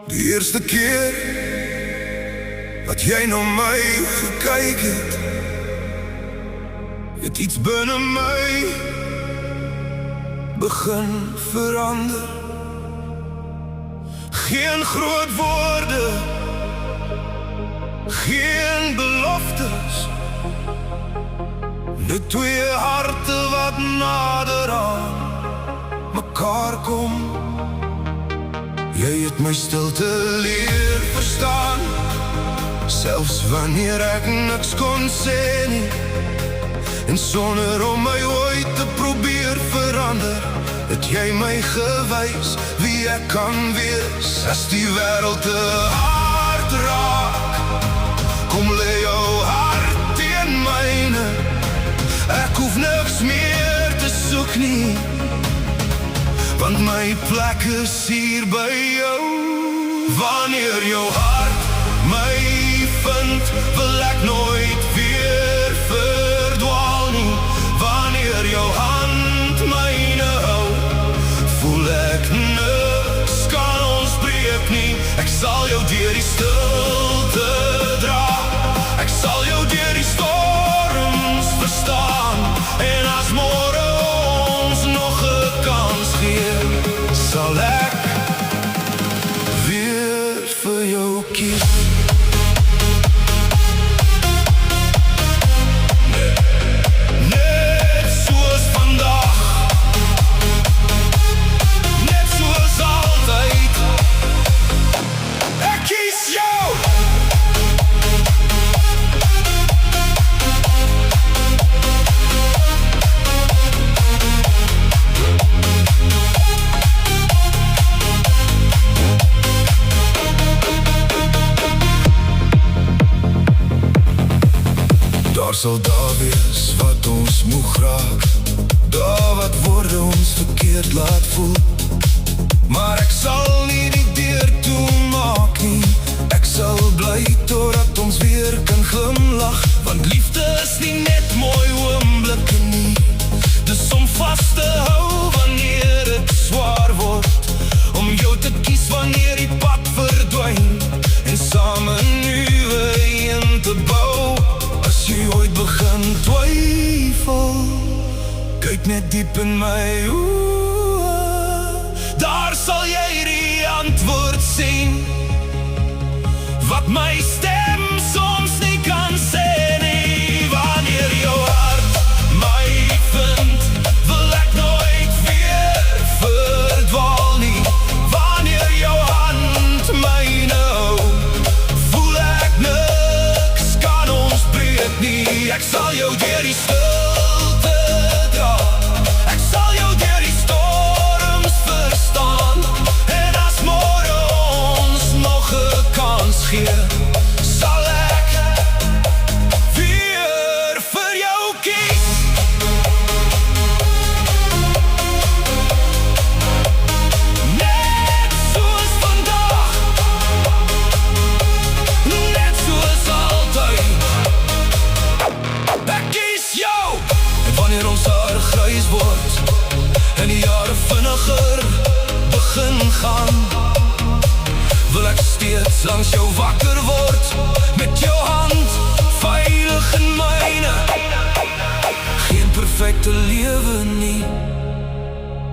Die eerste keer wat jy na my gekyk het iets binne my begin verander. Geen groot woorde, geen beloftes, net twee harte wat nader aan mekaar kom. Jy het my stilte leer verstaan, selfs wanneer ek niks kon sê nie. En sonder om my ooit te probeer verander, het jy my gewys wie ek kan wees. As die wêreld te hard raak, kom lê jou hart teen myne. Ek hoef niks meer te soek nie, want my plek is hier by jou. Wanneer jou hart my vind, wil ek nooit weer verdwaal nie. Wanneer jou hand myne hou, voel ek niks kan ons breek nie. Ek sal jou deur die stilte dra, ek sal jou deur die storms verstaan. En as môre ons nog 'n kans gee, sal ek weer vir jou kies. Net soos vandag, net soos altyd, ek kies jou. Daar sal daar wees wat ons moeg raak, daar wat woorde ons verkeerd laat voel. Maar ek sal nie die deur toemaak nie, ek sal bly totdat ons weer kan glimlag. Want liefde is nie net mooi oomblikke nie, dis om vas te hou wanneer dit swaar word, om jou te kies wanneer die pad verdwyn, en saam 'n nuwe een te bou. As jy ooit begin twyfel, kyk net diep in my oë, daar sal jy die antwoord sien, wat my stem soms nie kan sê nie. Wanneer jou hart my vind, wil ek nooit weer verdwaal nie. Wanneer jou hand myne hou, voel ek niks kan ons breek nie. Ek sal jou deur die stilte dra, ek sal jou deur die storms verstaan. En as môre ons nog 'n kans gee, sal ek weer vir jou kies. Net soos vandag, net soos altyd, ek kies jou. En wanneer ons hare grys word en die jare vinniger begin gaan, wil ek steeds langs jou wakker word, met jou hand veilig in myne. Geen perfekte lewe nie,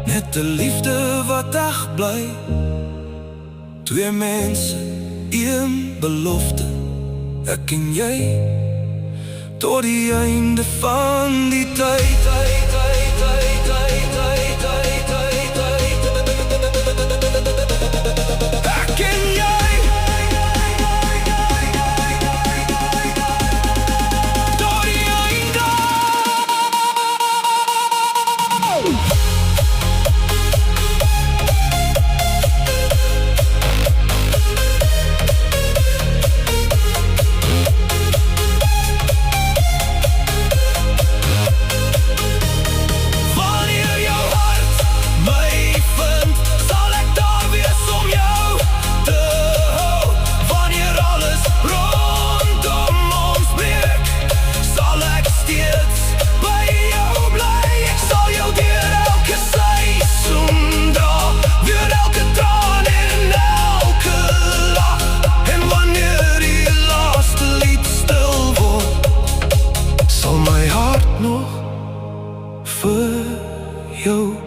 net 'n liefde wat eg bly. Twee mense, een belofte, ek en jy, tot die einde van die tyd. Ek en jy, tot die einde. Wanneer jou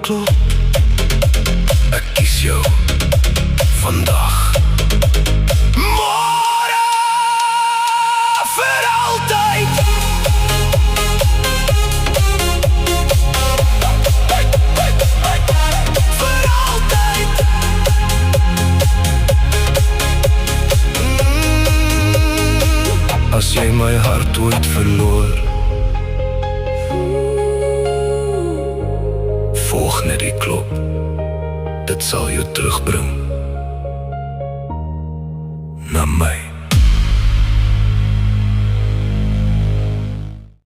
klop. Ek kies jou vandag, môre, vir altyd. Vir altyd. As jy my hart ooit verloor, volg net die klop, dit sal jou terugbring na my.